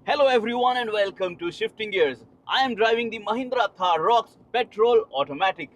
Hello everyone and welcome to Shifting Gears. I am driving the Mahindra Thar Roxx Petrol Automatic.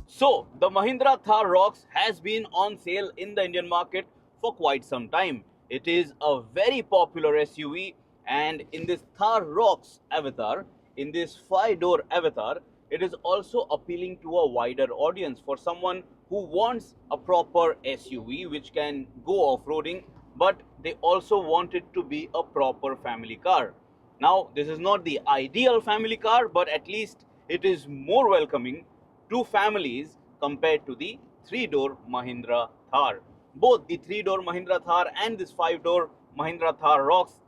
So, the Mahindra Thar Roxx has been on sale in the Indian market for quite some time. It is a very popular SUV, and in this Thar Roxx avatar, in this 5-door avatar, it is also appealing to a wider audience for someone who wants a proper SUV which can go off-roading, but they also want it to be a proper family car. Now, this is not the ideal family car, but at least it is more welcoming to families compared to the 3-door Mahindra Thar. Both the 3-door Mahindra Thar and this 5-door Mahindra Thar Roxx,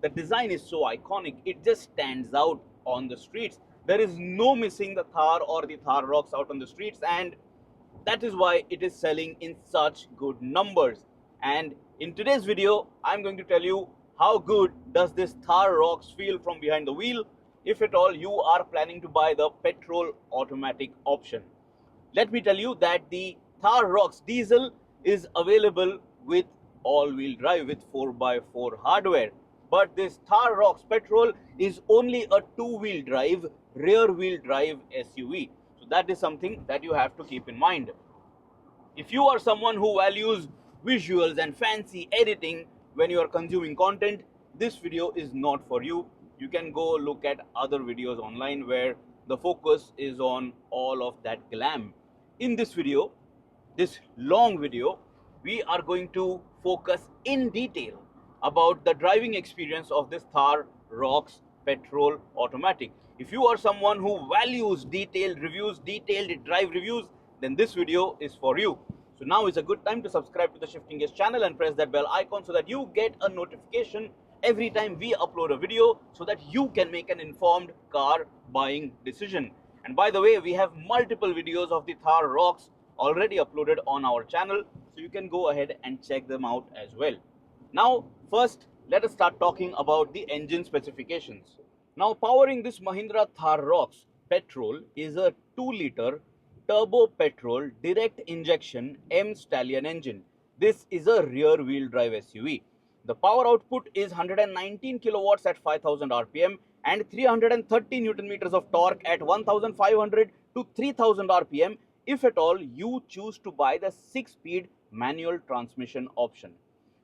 the design is so iconic, it just stands out on the streets. There is no missing the Thar or the Thar Roxx out on the streets, and that is why it is selling in such good numbers. And in today's video, I'm going to tell you how good does this Thar Roxx feel from behind the wheel, if at all you are planning to buy the petrol automatic option. Let me tell you that the Thar Roxx diesel is available with all-wheel drive with 4x4 hardware. But this Thar Roxx petrol is only a two-wheel drive, rear-wheel drive SUV. So that is something that you have to keep in mind. If you are someone who values visuals and fancy editing when you are consuming content, this video is not for you. You can go look at other videos online where the focus is on all of that glam. In this video, this long video, we are going to focus in detail about the driving experience of this Thar Roxx Petrol Automatic. If you are someone who values detailed reviews, detailed drive reviews, then this video is for you. So now is a good time to subscribe to the Shifting Gears channel and press that bell icon so that you get a notification every time we upload a video, so that you can make an informed car buying decision. And by the way, we have multiple videos of the Thar Roxx already uploaded on our channel, so you can go ahead and check them out as well. Now, first, let us start talking about the engine specifications. Now, powering this Mahindra Thar Roxx Petrol is a 2-liter turbo petrol direct injection M Stallion engine. This is a rear wheel drive SUV. The power output is 119 kilowatts at 5000 RPM and 330 Newton meters of torque at 1500 to 3000 RPM if at all you choose to buy the 6-speed manual transmission option.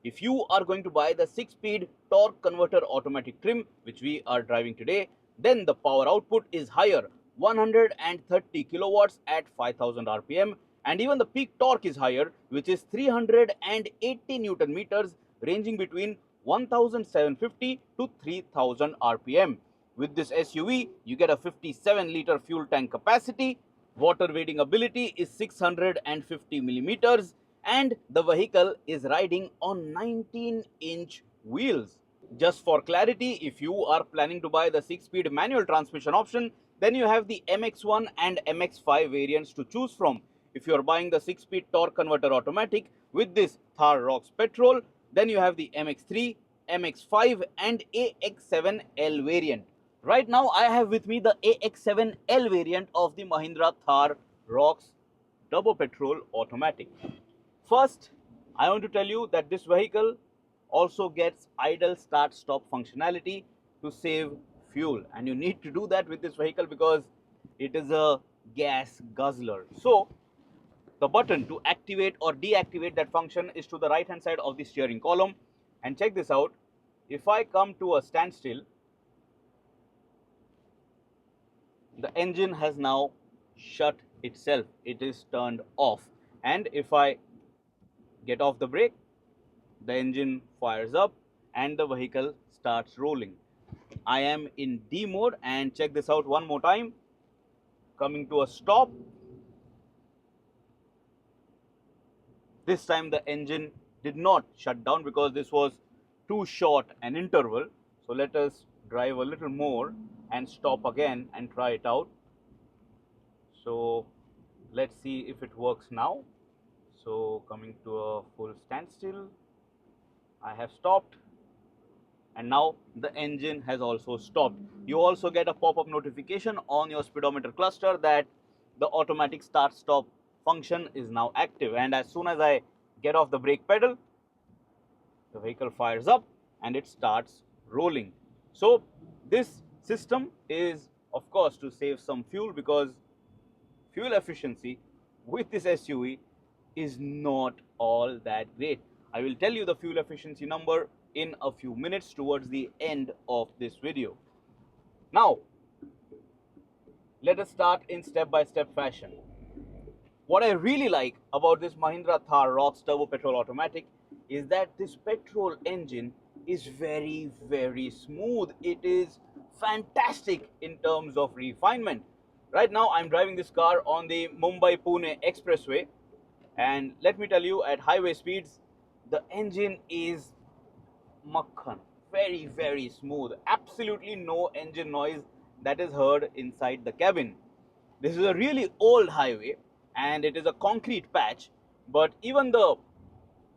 If you are going to buy the 6-speed torque converter automatic trim, which we are driving today, then the power output is higher, 130 kilowatts at 5000 RPM, and even the peak torque is higher, which is 380 Newton meters, ranging between 1750 to 3000 RPM. With this SUV, you get a 57-liter fuel tank capacity, water wading ability is 650 millimeters, and the vehicle is riding on 19-inch wheels. Just for clarity, if you are planning to buy the 6-speed manual transmission option, then you have the MX1 and MX5 variants to choose from. If you are buying the 6-speed torque converter automatic with this Thar Roxx Petrol, then you have the MX3, MX5 and AX7L variant. Right now, I have with me the AX7L variant of the Mahindra Thar Roxx Turbo Petrol Automatic. First, I want to tell you that this vehicle also gets idle start stop functionality to save fuel, and you need to do that with this vehicle because it is a gas guzzler. So the button to activate or deactivate that function is to the right hand side of the steering column. And check this out, if I come to a standstill, the engine has now shut itself, it is turned off. And if I get off the brake, the engine fires up and the vehicle starts rolling. I am in D mode, and check this out one more time. Coming to a stop. This time the engine did not shut down because this was too short an interval. So let us drive a little more and stop again and try it out. So let's see if it works now. So coming to a full standstill. I have stopped, and now the engine has also stopped. You also get a pop-up notification on your speedometer cluster that the automatic start stop function is now active, and as soon as I get off the brake pedal, the vehicle fires up and it starts rolling. So this system is of course to save some fuel, because fuel efficiency with this SUV is not all that great. I will tell you the fuel efficiency number in a few minutes towards the end of this video. Now, let us start in step-by-step fashion. What I really like about this Mahindra Thar Roxx Turbo Petrol Automatic is that this petrol engine is very, very smooth. It is fantastic in terms of refinement. Right now, I'm driving this car on the Mumbai-Pune Expressway, and let me tell you, at highway speeds, the engine is makhan, very, very smooth. Absolutely no engine noise that is heard inside the cabin. This is a really old highway and it is a concrete patch, but even the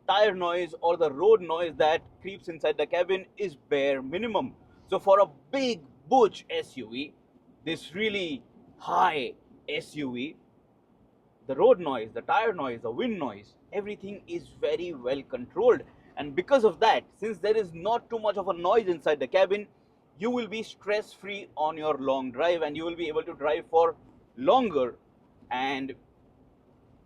tire noise or the road noise that creeps inside the cabin is bare minimum. So for a big butch SUV, this really high SUV, the road noise, the tire noise, the wind noise, everything is very well controlled. And because of that, since there is not too much of a noise inside the cabin, you will be stress free on your long drive, and you will be able to drive for longer, and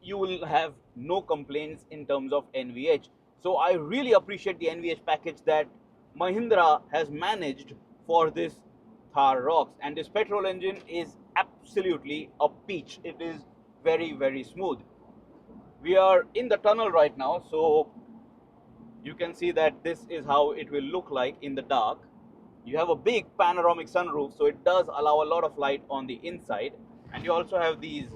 you will have no complaints in terms of NVH. So I really appreciate the NVH package that Mahindra has managed for this Thar Roxx, and this petrol engine is absolutely a peach. It is very, very smooth. We are in the tunnel right now, so you can see that this is how it will look like in the dark. You have a big panoramic sunroof, so it does allow a lot of light on the inside, and you also have these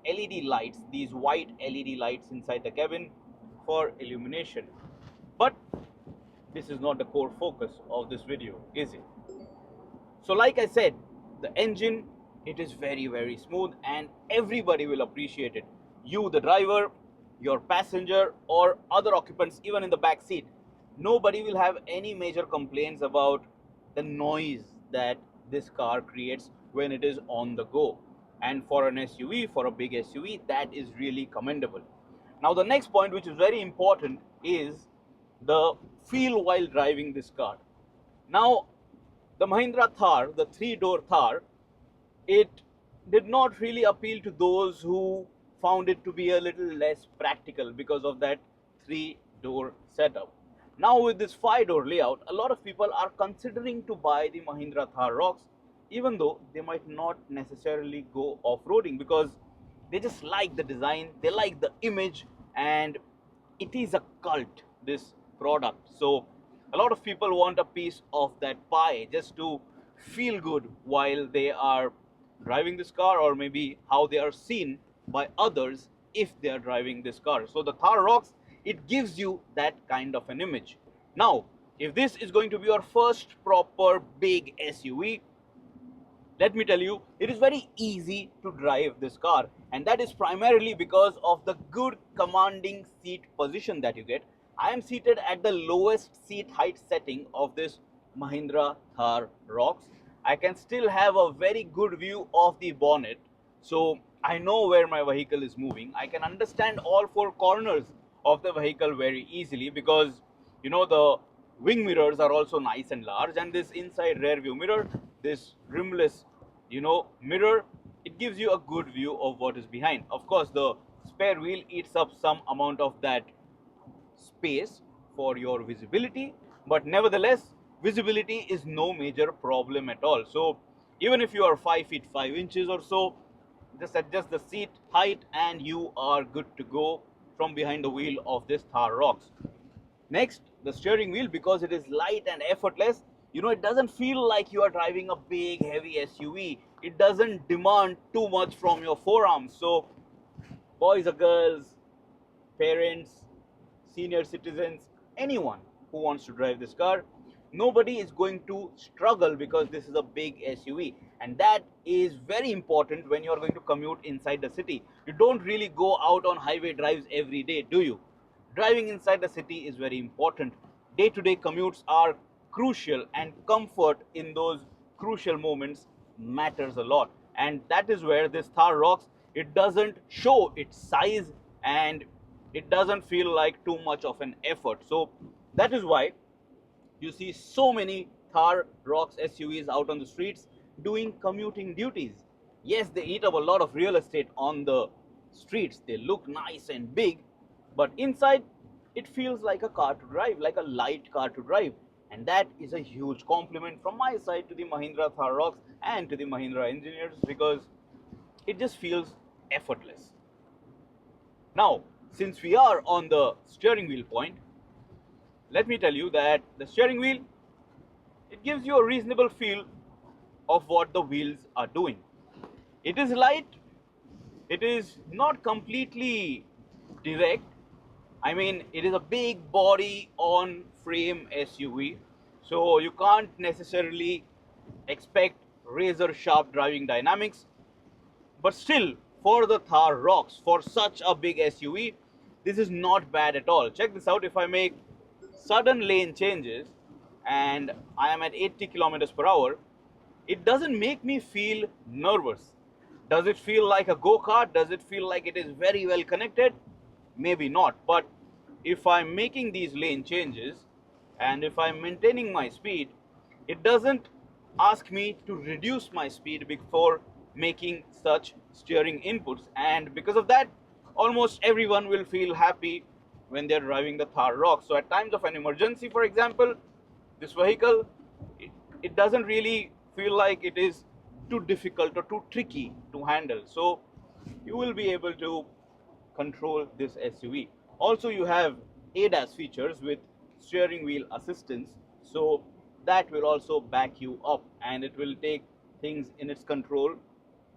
LED lights, these white LED lights inside the cabin for illumination. But this is not the core focus of this video, is it? So like I said, the engine, it is very, very smooth and everybody will appreciate it. You, the driver, your passenger or other occupants, even in the back seat, nobody will have any major complaints about the noise that this car creates when it is on the go. And for an SUV, for a big SUV, that is really commendable. Now the next point, which is very important, is the feel while driving this car. Now the Mahindra Thar, the 3-door Thar, it did not really appeal to those who found it to be a little less practical because of that 3-door setup. Now with this 5-door layout, a lot of people are considering to buy the Mahindra Thar Roxx, even though they might not necessarily go off-roading, because they just like the design, they like the image, and it is a cult, this product. So a lot of people want a piece of that pie just to feel good while they are driving this car, or maybe how they are seen by others if they are driving this car. So the Thar Roxx, it gives you that kind of an image. Now, if this is going to be your first proper big SUV, let me tell you, it is very easy to drive this car, and that is primarily because of the good commanding seat position that you get. I am seated at the lowest seat height setting of this Mahindra Thar Roxx. I can still have a very good view of the bonnet, so I know where my vehicle is moving. I can understand all 4 corners of the vehicle very easily, because you know the wing mirrors are also nice and large, and this inside rear view mirror, this rimless mirror, it gives you a good view of what is behind. Of course, the spare wheel eats up some amount of that space for your visibility, but nevertheless visibility is no major problem at all. So even if you are 5 feet 5 inches or so, just adjust the seat height and you are good to go from behind the wheel of this Thar Roxx. Next, the steering wheel, because it is light and effortless, it doesn't feel like you are driving a big heavy SUV. It doesn't demand too much from your forearms. So boys or girls, parents, senior citizens, anyone who wants to drive this car, nobody is going to struggle, because this is a big SUV, and that is very important when you are going to commute inside the city. You don't really go out on highway drives every day, do you? Driving inside the city is very important. day-to-day commutes are crucial, and comfort in those crucial moments matters a lot. And that is where this Thar Roxx, it doesn't show its size, and it doesn't feel like too much of an effort. So that is why you see so many Thar Roxx SUVs out on the streets doing commuting duties. Yes, they eat up a lot of real estate on the streets. They look nice and big, but inside it feels like a car to drive, like a light car to drive. And that is a huge compliment from my side to the Mahindra Thar Roxx and to the Mahindra engineers, because it just feels effortless. Now, since we are on the steering wheel point, let me tell you that the steering wheel, it gives you a reasonable feel of what the wheels are doing. It is light, it is not completely direct. I mean, it is a big body on frame SUV, so you can't necessarily expect razor sharp driving dynamics. But still, for the Thar Roxx, for such a big SUV, this is not bad at all. Check this out. If I make sudden lane changes and I am at 80 kilometers per hour, it doesn't make me feel nervous. Does it feel like a go-kart? Does it feel like it is very well connected? Maybe not. But if I'm making these lane changes and if I'm maintaining my speed, it doesn't ask me to reduce my speed before making such steering inputs. And because of that, almost everyone will feel happy when they're driving the Thar Roxx. So at times of an emergency, for example, this vehicle, it doesn't really feel like it is too difficult or too tricky to handle. So you will be able to control this SUV. Also, you have ADAS features with steering wheel assistance, so that will also back you up, and it will take things in its control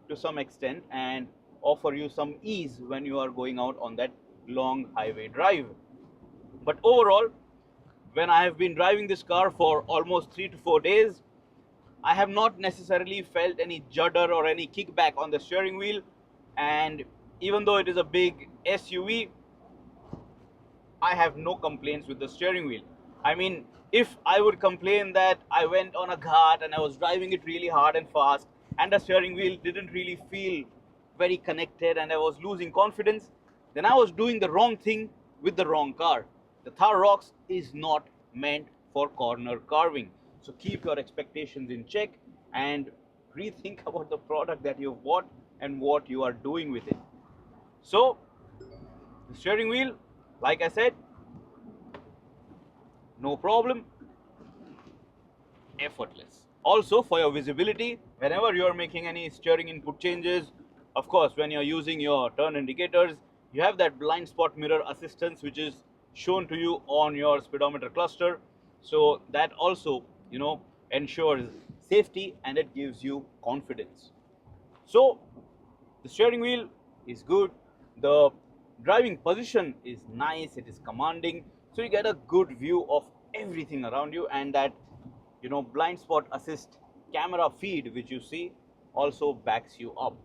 to some extent and offer you some ease when you are going out on that long highway drive. But overall, when I have been driving this car for almost 3 to 4 days, I have not necessarily felt any judder or any kickback on the steering wheel. And even though it is a big SUV, I have no complaints with the steering wheel. I mean, if I would complain that I went on a ghat and I was driving it really hard and fast and the steering wheel didn't really feel very connected and I was losing confidence, then I was doing the wrong thing with the wrong car. The Thar Roxx is not meant for corner carving. So keep your expectations in check and rethink about the product that you've bought and what you are doing with it. So the steering wheel, like I said, no problem, effortless. Also, for your visibility, whenever you're making any steering input changes, of course, when you're using your turn indicators, you have that blind spot mirror assistance, which is shown to you on your speedometer cluster. So that also, ensures safety and it gives you confidence. So the steering wheel is good. The driving position is nice. It is commanding. So you get a good view of everything around you, and that, blind spot assist camera feed, which you see, also backs you up.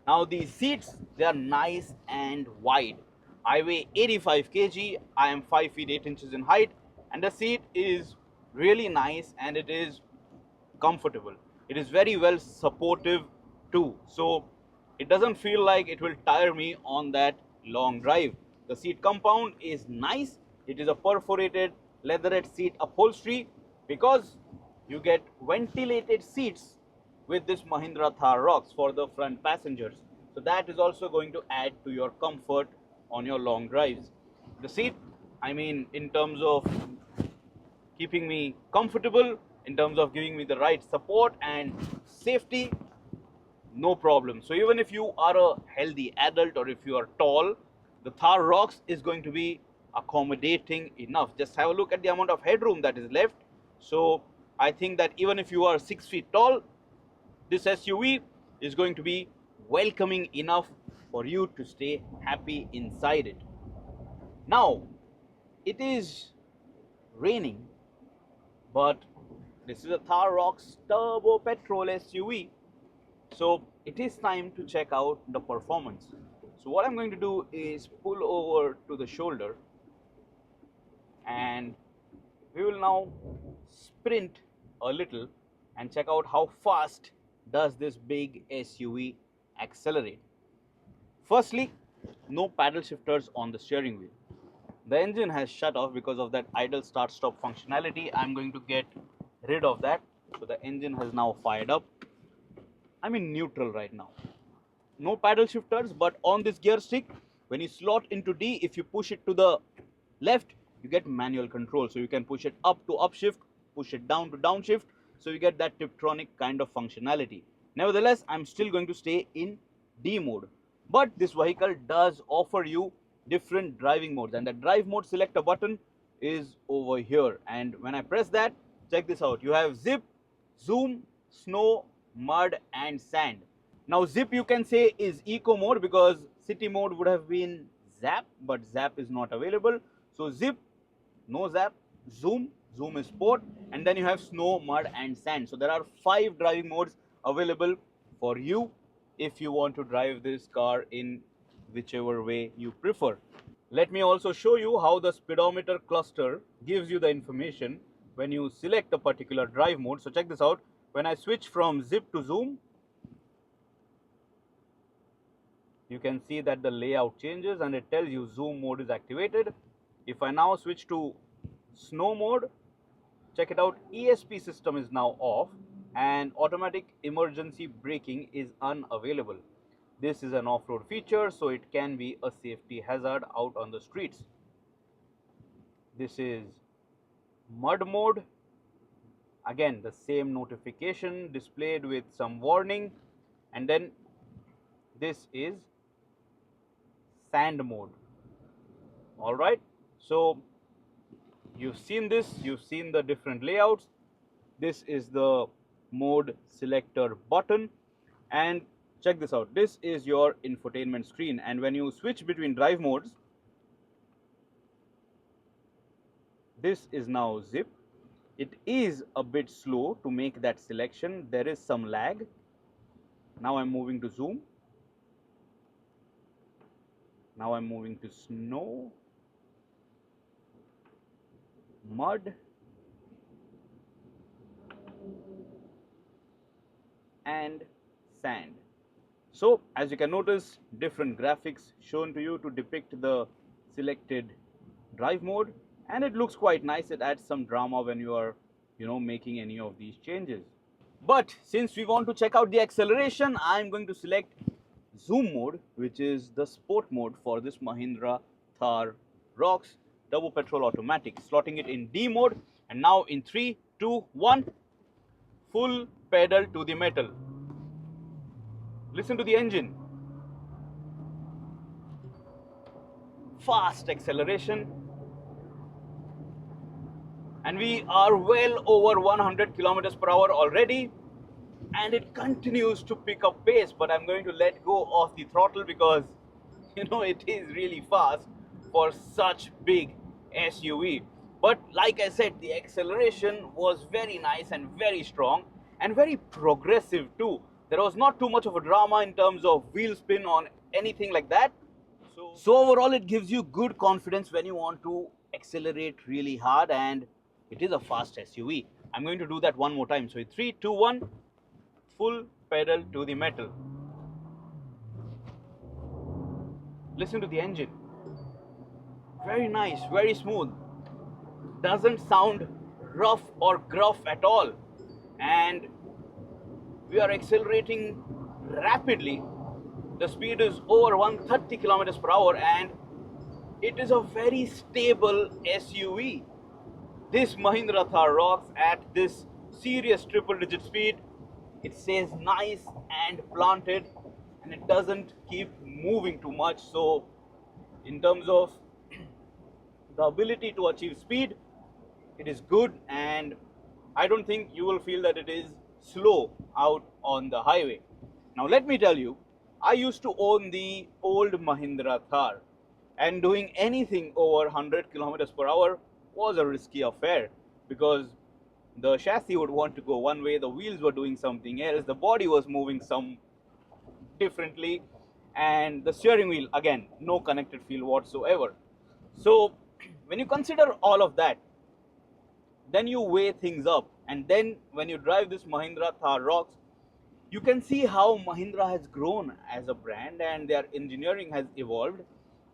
Now these seats, they are nice and wide. I weigh 85 kg. I am 5 feet 8 inches in height, and the seat is really nice and it is comfortable. It is very well supportive too. So it doesn't feel like it will tire me on that long drive. The seat compound is nice. It is a perforated leatherette seat upholstery, because you get ventilated seats with this Mahindra Thar Roxx for the front passengers. So that is also going to add to your comfort on your long drives. The seat, I mean, in terms of keeping me comfortable, in terms of giving me the right support and safety, no problem. So even if you are a healthy adult or if you are tall, the Thar Roxx is going to be accommodating enough. Just have a look at the amount of headroom that is left. So I think that even if you are 6 feet tall, this SUV is going to be welcoming enough for you to stay happy inside it. Now, it is raining, but this is a Thar Roxx Turbo Petrol SUV. So it is time to check out the performance. So what I'm going to do is pull over to the shoulder, and We will now sprint a little and check out how fast does this big SUV accelerate. Firstly, no paddle shifters on the steering wheel. The engine has shut off because of that idle start stop functionality. I'm going to get rid of that. So the engine has now fired up. I'm in neutral right now. No paddle shifters, but on this gear stick, when you slot into D, if you push it to the left, you get manual control. So you can push it up to upshift, push it down to downshift. So you get that Tiptronic kind of functionality. Nevertheless, I'm still going to stay in D mode. But this vehicle does offer you different driving modes, and the drive mode selector button is over here. And when I press that, check this out. You have zip, zoom, snow, mud and sand. Now zip you can say is eco mode because city mode would have been zap, but zap is not available. So zip, no zap, zoom, zoom is sport, and then you have snow, mud and sand. So there are 5 driving modes available for you if you want to drive this car in whichever way you prefer. Let me also show you how the speedometer cluster gives you the information when you select a particular drive mode. So check this out. When I switch from zip to zoom, you can see that the layout changes and it tells you zoom mode is activated. If I now switch to snow mode, check it out, ESP system is now off and automatic emergency braking is unavailable. This is an off-road feature, so it can be a safety hazard out on the streets. This is mud mode. Again, the same notification displayed with some warning. And then this is sand mode. All right. So you've seen this, you've seen the different layouts. This is the mode selector button. And check this out. This is your infotainment screen. And when you switch between drive modes, this is now zip. It is a bit slow to make that selection. There is some lag. Now I'm moving to zoom. Now I'm moving to snow, mud, and sand. So as you can notice, different graphics shown to you to depict the selected drive mode, and it looks quite nice. It adds some drama when you are, making any of these changes. But since we want to check out the acceleration, I'm going to select zoom mode, which is the sport mode for this Mahindra Thar Roxx Turbo Petrol Automatic, slotting it in D mode. And now in 3, 2, 1, full pedal to the metal. Listen to the engine. Fast acceleration. And we are well over 100 kilometers per hour already. And it continues to pick up pace, but I'm going to let go of the throttle because, it is really fast for such big SUV. But like I said, the acceleration was very nice and very strong and very progressive too. There was not too much of a drama in terms of wheel spin or anything like that. So overall, it gives you good confidence when you want to accelerate really hard, and it is a fast SUV. I'm going to do that one more time. So 3, 2, 1, full pedal to the metal. Listen to the engine. Very nice, very smooth. Doesn't sound rough or gruff at all. And we are accelerating rapidly. The speed is over 130 kilometers per hour, and it is a very stable SUV. This Mahindra Thar Roxx at this serious triple-digit speed, it stays nice and planted, and it doesn't keep moving too much. So in terms of the ability to achieve speed, it is good, and I don't think you will feel that it is slow out on the highway. Now let me tell you, I used to own the old Mahindra Thar, and doing anything over 100 kilometers per hour was a risky affair because the chassis would want to go one way, the wheels were doing something else, the body was moving some differently, and the steering wheel, again, no connected feel whatsoever. So when you consider all of that, then you weigh things up. And then when you drive this Mahindra Thar Roxx, you can see how Mahindra has grown as a brand and their engineering has evolved.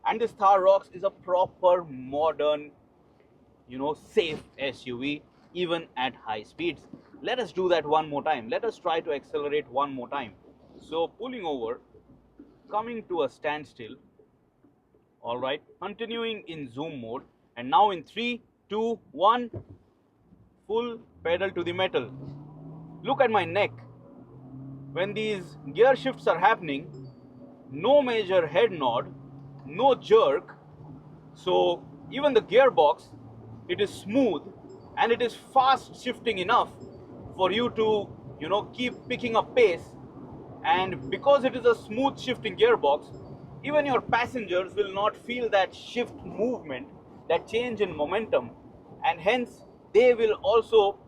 And this Thar Roxx is a proper modern, safe SUV even at high speeds. Let us do that one more time. Let us try to accelerate one more time. So pulling over, coming to a standstill. All right, continuing in zoom mode, and now in 3, 2, 1, full pedal to the metal. Look at my neck. When these gear shifts are happening, no major head nod, no jerk. So even the gearbox, it is smooth and it is fast shifting enough for you to, keep picking up pace. And because it is a smooth shifting gearbox, even your passengers will not feel that shift movement, that change in momentum, and hence they will also,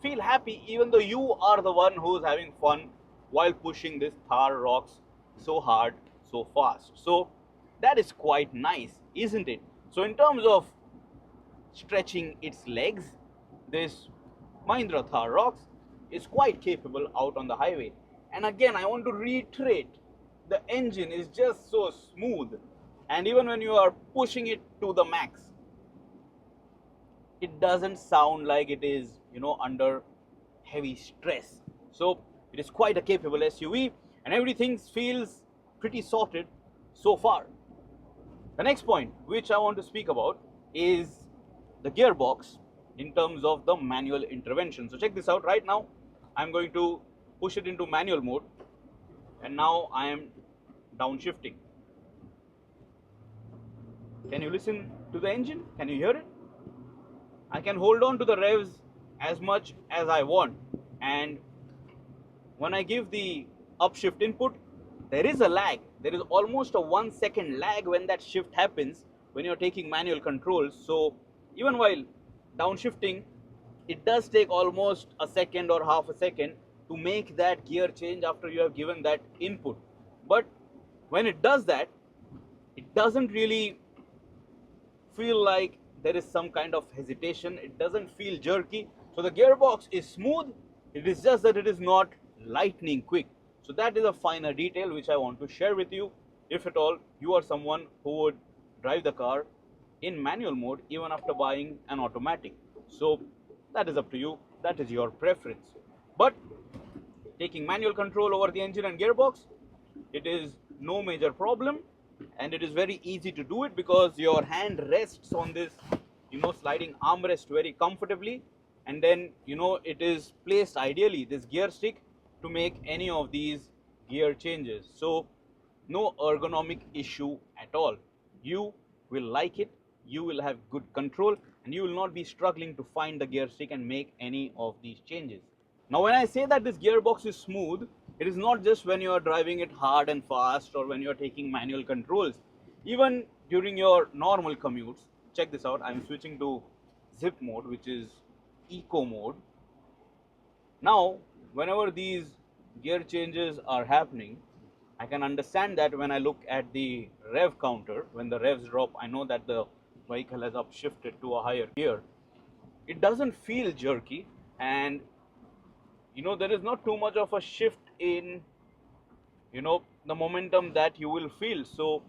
feel happy even though you are the one who is having fun while pushing this Thar Roxx so hard, so fast. So that is quite nice, isn't it? So in terms of stretching its legs, this Mahindra Thar Roxx is quite capable out on the highway. And again, I want to reiterate, the engine is just so smooth, and even when you are pushing it to the max, it doesn't sound like it is, under heavy stress. So it is quite a capable SUV, and everything feels pretty sorted so far. The next point which I want to speak about is the gearbox in terms of the manual intervention. So check this out. Right now I'm going to push it into manual mode, and now I am downshifting. Can you listen to the engine? Can you hear it? I can hold on to the revs as much as I want, and when I give the upshift input, there is a lag. There is almost a 1 second lag when that shift happens when you're taking manual controls. So even while downshifting, it does take almost a second or half a second to make that gear change after you have given that input. But when it does that, it doesn't really feel like there is some kind of hesitation. It doesn't feel jerky. So the gearbox is smooth. It is just that it is not lightning quick. So that is a finer detail which I want to share with you, if at all you are someone who would drive the car in manual mode even after buying an automatic. So that is up to you. That is your preference. But taking manual control over the engine and gearbox, it is no major problem, and it is very easy to do it because your hand rests on this sliding armrest very comfortably, and then it is placed ideally, this gear stick, to make any of these gear changes. So no ergonomic issue at all. You will like it, you will have good control, and you will not be struggling to find the gear stick and make any of these changes. Now when I say that this gearbox is smooth, it is not just when you are driving it hard and fast or when you are taking manual controls. Even during your normal commutes, check this out, I'm switching to zip mode, which is eco mode. Now whenever these gear changes are happening, I can understand that when I look at the rev counter, when the revs drop, I know that the vehicle has upshifted to a higher gear. It doesn't feel jerky, and there is not too much of a shift in the momentum that you will feel. So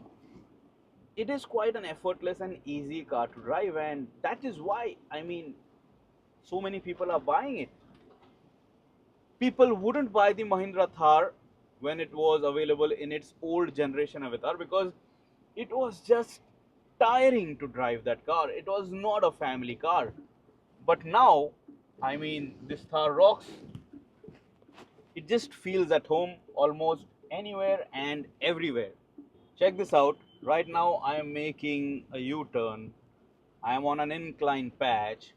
it is quite an effortless and easy car to drive, and that is why so many people are buying it. People wouldn't buy the Mahindra Thar when it was available in its old generation avatar because it was just tiring to drive that car. It was not a family car. But now, this Thar Roxx, it just feels at home almost anywhere and everywhere. Check this out. Right now I am making a U-turn. I am on an incline patch.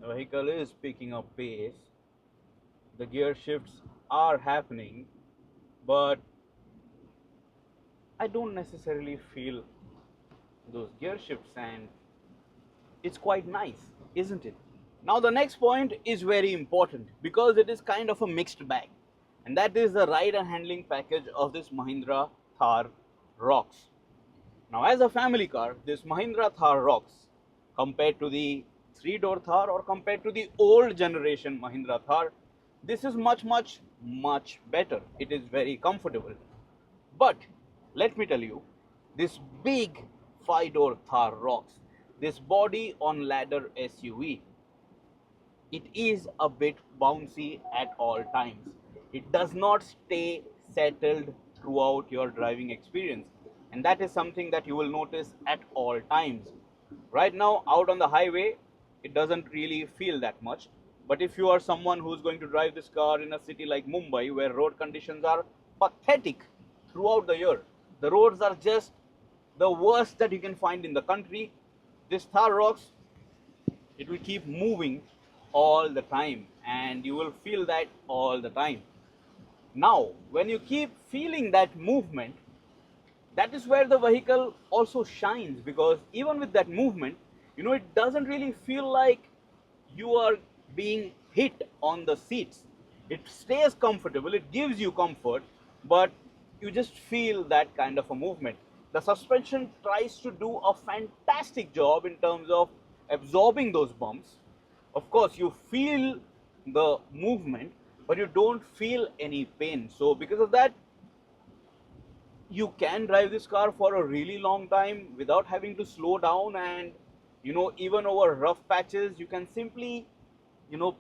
The vehicle is picking up pace. The gear shifts are happening, but I don't necessarily feel those gear shifts, and it's quite nice, isn't it? Now the next point is very important because it is kind of a mixed bag, and that is the ride and handling package of this Mahindra Thar Roxx. Now as a family car, this Mahindra Thar Roxx, compared to the 3-door Thar or compared to the old generation Mahindra Thar, this is much better. It is very comfortable. But let me tell you, this big 5-door Thar Roxx, this body on ladder SUV, it is a bit bouncy at all times. It does not stay settled throughout your driving experience, and that is something that you will notice at all times. Right now, out on the highway, it doesn't really feel that much. But if you are someone who's going to drive this car in a city like Mumbai, where road conditions are pathetic throughout the year, the roads are just the worst that you can find in the country, this Thar Roxx, it will keep moving all the time and you will feel that all the time. Now, when you keep feeling that movement, that is where the vehicle also shines, because even with that movement, it doesn't really feel like you are being hit on the seats. It stays comfortable, it gives you comfort, but you just feel that kind of a movement. The suspension tries to do a fantastic job in terms of absorbing those bumps. Of course, you feel the movement, but you don't feel any pain. So because of that, you can drive this car for a really long time without having to slow down, and even over rough patches you can simply you know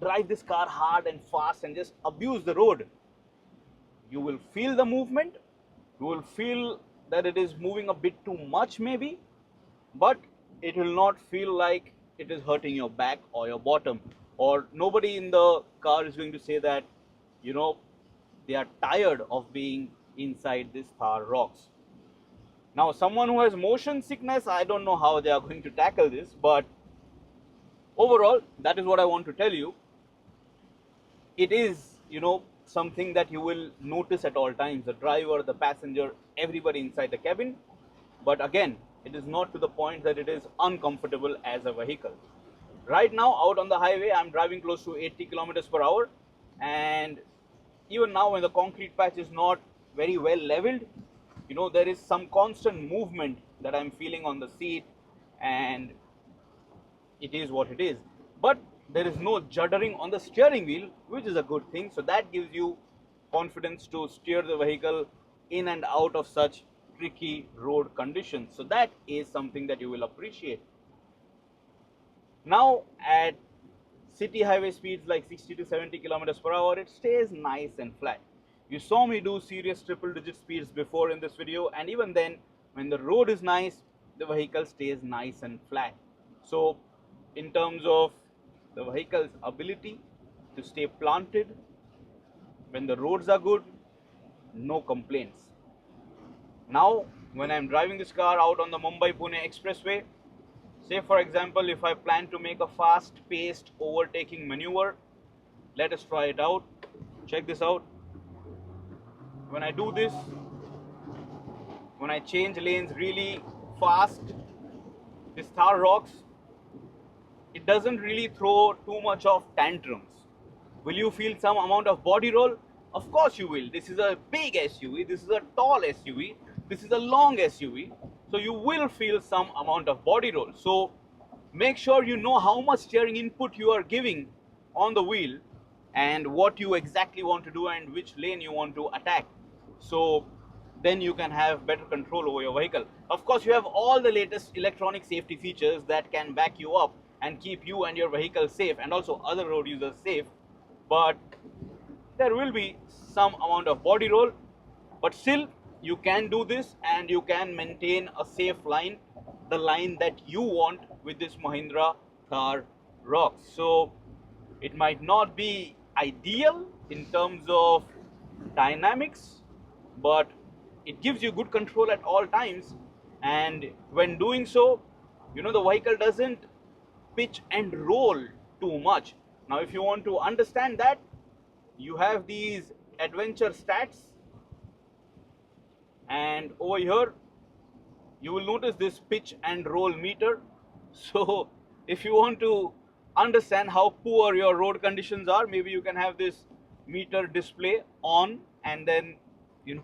drive this car hard and fast and just abuse the road. You will feel the movement, you will feel that it is moving a bit too much maybe, but it will not feel like it is hurting your back or your bottom, or nobody in the car is going to say that you know they are tired of being inside this Thar Roxx. Now, someone who has motion sickness, I don't know how they are going to tackle this, but overall, that is what I want to tell you. It is, something that you will notice at all times, the driver, the passenger, everybody inside the cabin. But again, it is not to the point that it is uncomfortable as a vehicle. Right now, out on the highway, I'm driving close to 80 kilometers per hour, and even now when the concrete patch is not very well leveled, there is some constant movement that I'm feeling on the seat, and it is what it is. But there is no juddering on the steering wheel, which is a good thing. So that gives you confidence to steer the vehicle in and out of such tricky road conditions. So that is something that you will appreciate. Now, at city highway speeds like 60 to 70 kilometers per hour, it stays nice and flat. You saw me do serious triple digit speeds before in this video, and even then, when the road is nice, the vehicle stays nice and flat. So in terms of the vehicle's ability to stay planted when the roads are good, no complaints. Now, when I'm driving this car out on the Mumbai-Pune expressway, say for example, if I plan to make a fast-paced overtaking maneuver, let us try it out. Check this out. When I do this, when I change lanes really fast, this Thar Roxx, it doesn't really throw too much of tantrums. Will you feel some amount of body roll? Of course you will. This is a big SUV, this is a tall SUV, this is a long SUV. So you will feel some amount of body roll. So make sure you know how much steering input you are giving on the wheel and what you exactly want to do and which lane you want to attack. So then you can have better control over your vehicle. Of course, you have all the latest electronic safety features that can back you up and keep you and your vehicle safe, and also other road users safe. But there will be some amount of body roll, but still you can do this and you can maintain a safe line, the line that you want with this Mahindra Thar Roxx. So it might not be ideal in terms of dynamics, but it gives you good control at all times, and when doing so, the vehicle doesn't pitch and roll too much. Now, if you want to understand that, you have these adventure stats, and over here you will notice this pitch and roll meter. So if you want to understand how poor your road conditions are, maybe you can have this meter display on and then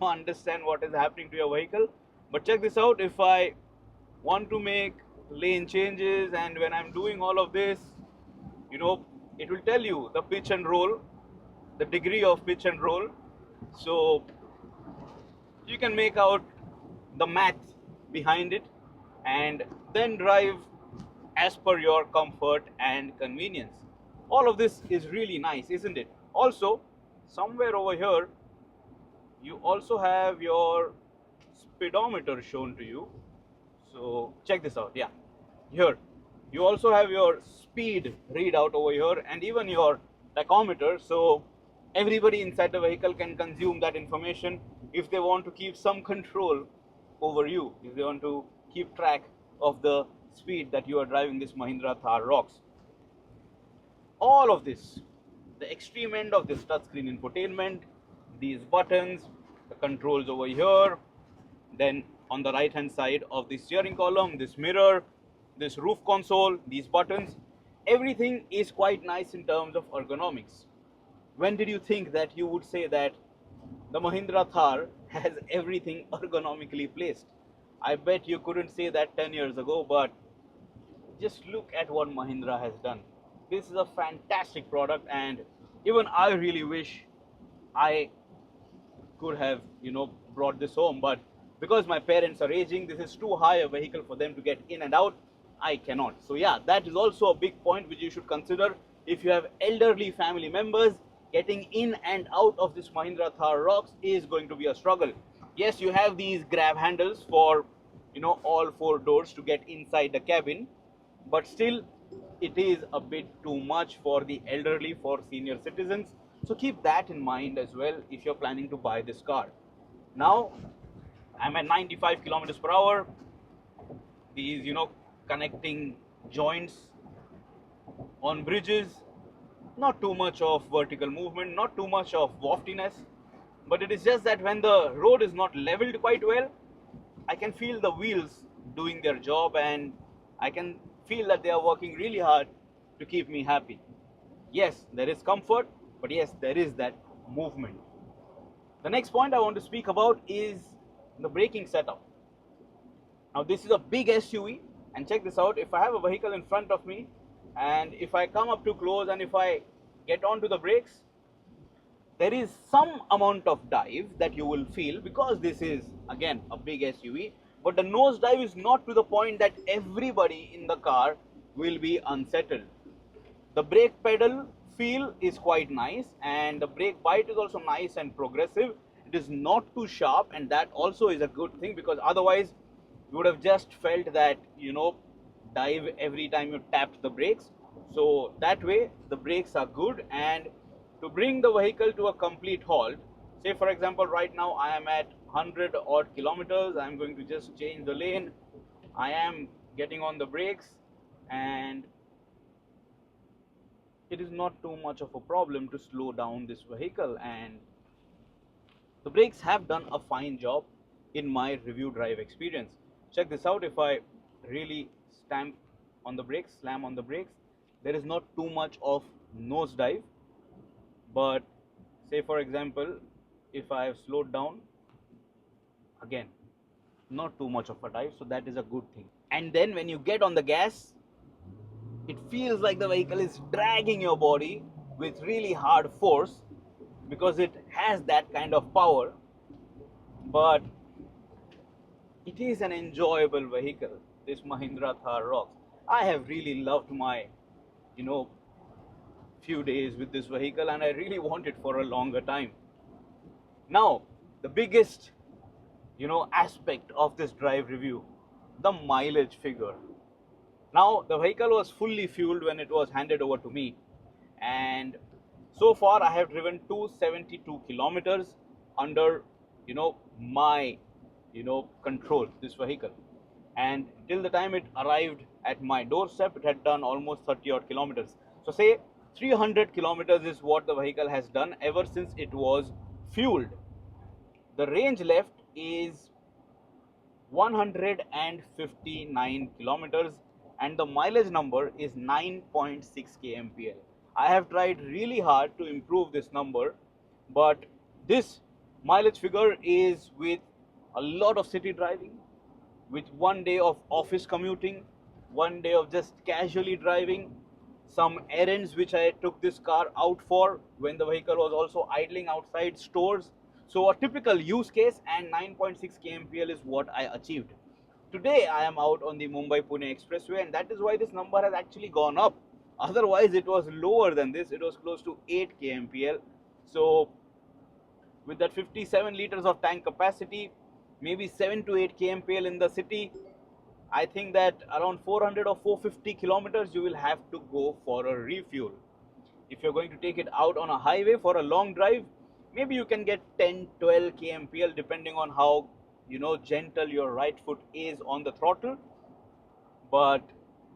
understand what is happening to your vehicle. But check this out, if I want to make lane changes, and when I'm doing all of this, you know, it will tell you the pitch and roll, the degree of pitch and roll. So you can make out the math behind it and then drive as per your comfort and convenience. All of this is really nice, isn't it? Also, somewhere over here, you also have your speedometer shown to you. So check this out. Yeah, here you also have your speed readout over here and even your tachometer. So everybody inside the vehicle can consume that information if they want to keep some control over you, if they want to keep track of the speed that you are driving this Mahindra Thar Roxx. All of this, the extreme end of this touchscreen infotainment, these buttons, the controls over here, then on the right hand side of the steering column, this mirror, this roof console, these buttons, everything is quite nice in terms of ergonomics. When did you think that you would say that the Mahindra Thar has everything ergonomically placed? I bet you couldn't say that 10 years ago, but just look at what Mahindra has done. This is a fantastic product, and even I really wish I could have, brought this home, but because my parents are aging, this is too high a vehicle for them to get in and out. I cannot. So yeah, that is also a big point which you should consider. If you have elderly family members, getting in and out of this Mahindra Thar Roxx is going to be a struggle. Yes, you have these grab handles for, all four doors to get inside the cabin, but still it is a bit too much for the elderly, for senior citizens. So keep that in mind as well if you're planning to buy this car. Now I'm at 95 kilometers per hour. These, connecting joints on bridges, not too much of vertical movement, not too much of waftiness, but it is just that when the road is not leveled quite well, I can feel the wheels doing their job, and I can feel that they are working really hard to keep me happy. Yes, there is comfort, but yes, there is that movement. The next point I want to speak about is the braking setup. Now this is a big SUV, and check this out. If I have a vehicle in front of me and if I come up too close and if I get onto the brakes, there is some amount of dive that you will feel because this is again a big SUV, but the nose dive is not to the point that everybody in the car will be unsettled. The brake pedal feel is quite nice, and the brake bite is also nice and progressive. It is not too sharp, and that also is a good thing, because otherwise you would have just felt that, dive every time you tapped the brakes. So that way the brakes are good, and to bring the vehicle to a complete halt, say for example right now I am at 100 odd kilometers, I am going to just change the lane, I am getting on the brakes, and it is not too much of a problem to slow down this vehicle, and the brakes have done a fine job in my review drive experience. Check this out. If I really slam on the brakes, there is not too much of nose dive, but say for example if I have slowed down, again not too much of a dive, so that is a good thing. And then when you get on the gas, it feels like the vehicle is dragging your body with really hard force because it has that kind of power, but it is an enjoyable vehicle, this Mahindra Thar Roxx. I have really loved my, few days with this vehicle, and I really want it for a longer time. Now, the biggest, aspect of this drive review, the mileage figure. Now, the vehicle was fully fueled when it was handed over to me, and so far I have driven 272 kilometers under, my, control, this vehicle. And till the time it arrived at my doorstep, it had done almost 30 odd kilometers. So say 300 kilometers is what the vehicle has done ever since it was fueled. The range left is 159 kilometers, and the mileage number is 9.6 kmpl. I have tried really hard to improve this number, but this mileage figure is with a lot of city driving, with one day of office commuting, one day of just casually driving, some errands which I took this car out for when the vehicle was also idling outside stores. So a typical use case, and 9.6 kmpl is what I achieved. Today I am out on the Mumbai-Pune Expressway, and that is why this number has actually gone up. Otherwise it was lower than this, it was close to 8 kmpl. So with that 57 liters of tank capacity, maybe 7 to 8 kmpl in the city, I think that around 400 or 450 kilometers you will have to go for a refuel. If you're going to take it out on a highway for a long drive, maybe you can get 10 12 kmpl depending on how gentle your right foot is on the throttle. But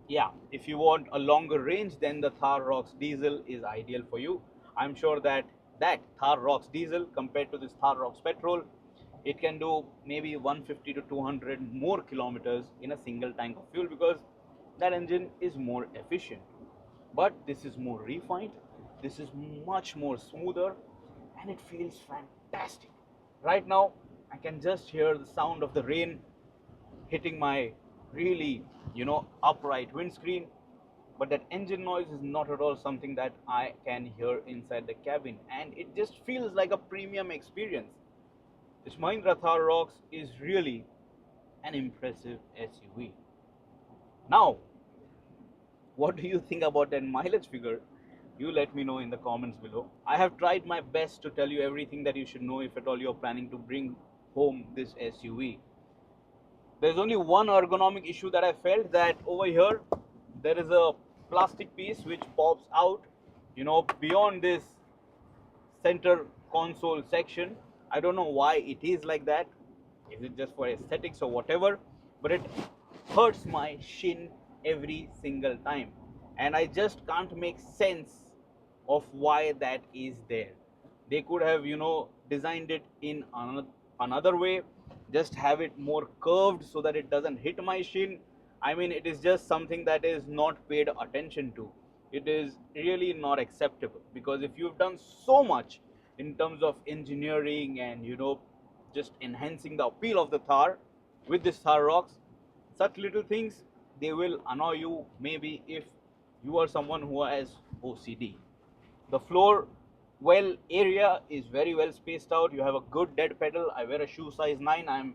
yeah, if you want a longer range, then the Thar Roxx diesel is ideal for you. I'm sure that Thar Roxx diesel compared to this Thar Roxx petrol, it can do maybe 150 to 200 more kilometers in a single tank of fuel, because that engine is more efficient. But this is more refined, this is much more smoother, and it feels fantastic. Right now I can just hear the sound of the rain hitting my really upright windscreen, but that engine noise is not at all something that I can hear inside the cabin, and it just feels like a premium experience. This Mahindra Thar Roxx is really an impressive SUV. Now, what do you think about that mileage figure? You let me know in the comments below. I have tried my best to tell you everything that you should know if at all you're planning to bring home this SUV. There's only one ergonomic issue that I felt, that over here there is a plastic piece which pops out beyond this center console section. I don't know why it is like that. Is it just for aesthetics or whatever? But it hurts my shin every single time, and I just can't make sense of why that is there. They could have designed it in another way, just have it more curved so that it doesn't hit my shin. I mean, it is just something that is not paid attention to. It is really not acceptable, because if you've done so much in terms of engineering and just enhancing the appeal of the Thar with this Thar Roxx, such little things, they will annoy you, maybe if you are someone who has OCD. The floor well area is very well spaced out. You have a good dead pedal. I wear a shoe size 9. I'm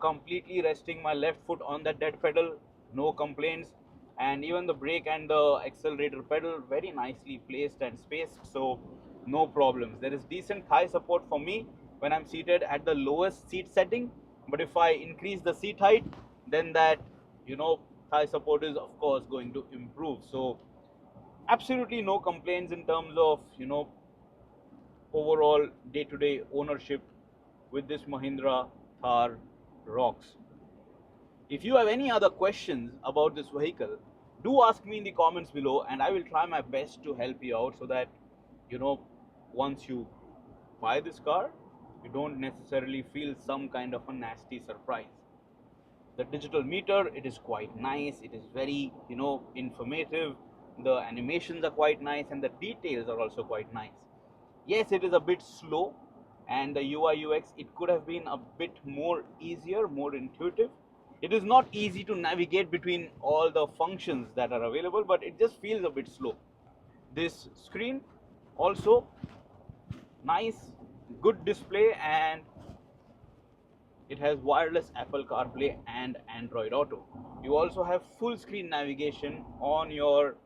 completely resting my left foot on that dead pedal, no complaints. And even the brake and the accelerator pedal very nicely placed and spaced, so no problems. There is decent thigh support for me when I'm seated at the lowest seat setting, but if I increase the seat height, then that thigh support is of course going to improve. So absolutely no complaints in terms of overall day-to-day ownership with this Mahindra Thar Roxx. If you have any other questions about this vehicle, do ask me in the comments below, and I will try my best to help you out, so that once you buy this car, you don't necessarily feel some kind of a nasty surprise. The digital meter, it is quite nice, it is very informative, the animations are quite nice, and the details are also quite nice. Yes, it is a bit slow, and the UI UX, it could have been a bit more easier, more intuitive. It is not easy to navigate between all the functions that are available, but it just feels a bit slow. This screen also nice, good display, and it has wireless Apple CarPlay and Android Auto. You also have full screen navigation on your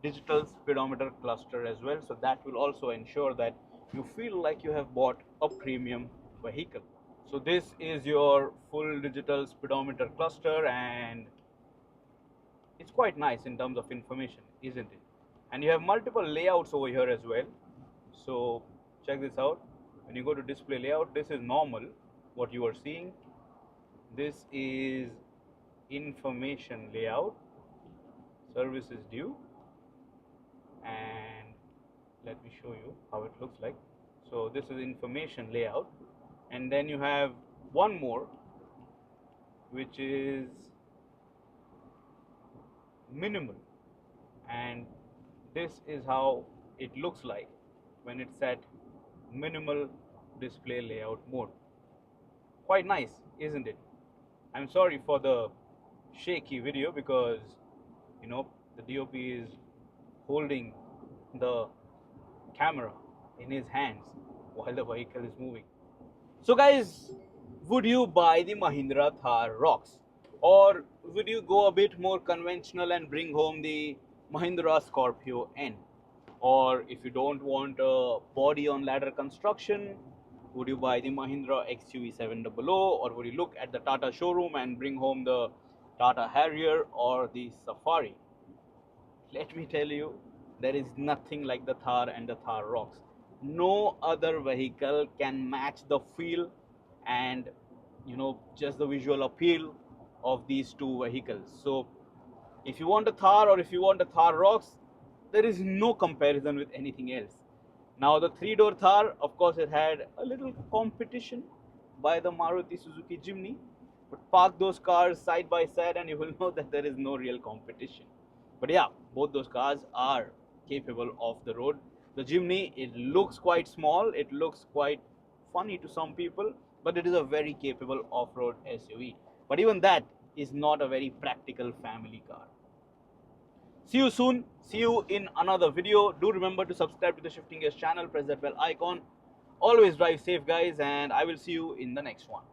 digital speedometer cluster as well, so that will also ensure that you feel like you have bought a premium vehicle. So this is your full digital speedometer cluster, and it's quite nice in terms of information, isn't it? And you have multiple layouts over here as well. So check this out. When you go to display layout, this is normal, what you are seeing. This is information layout, service is due, and let me show you how it looks like. So this is information layout, and then you have one more, which is minimal, and this is how it looks like when it's at minimal display layout mode. Quite nice, isn't it? I'm sorry for the shaky video because the DOP is holding the camera in his hands while the vehicle is moving. So guys, would you buy the Mahindra Thar Roxx, or would you go a bit more conventional and bring home the Mahindra Scorpio N? Or if you don't want a body on ladder construction, would you buy the Mahindra XUV 700, or would you look at the Tata showroom and bring home the Tata Harrier or the Safari? Let me tell you, there is nothing like the Thar and the Thar Roxx. No other vehicle can match the feel and just the visual appeal of these two vehicles. So if you want a Thar or if you want a Thar Roxx, there is no comparison with anything else. Now the three-door Thar, of course, it had a little competition by the Maruti Suzuki Jimny, but park those cars side by side and you will know that there is no real competition. But yeah, both those cars are capable of the road. The Jimny, it looks quite small, it looks quite funny to some people, but it is a very capable off-road SUV. But even that is not a very practical family car. See you soon. See you in another video. Do remember to subscribe to the Shifting Gears channel. Press that bell icon. Always drive safe, guys, and I will see you in the next one.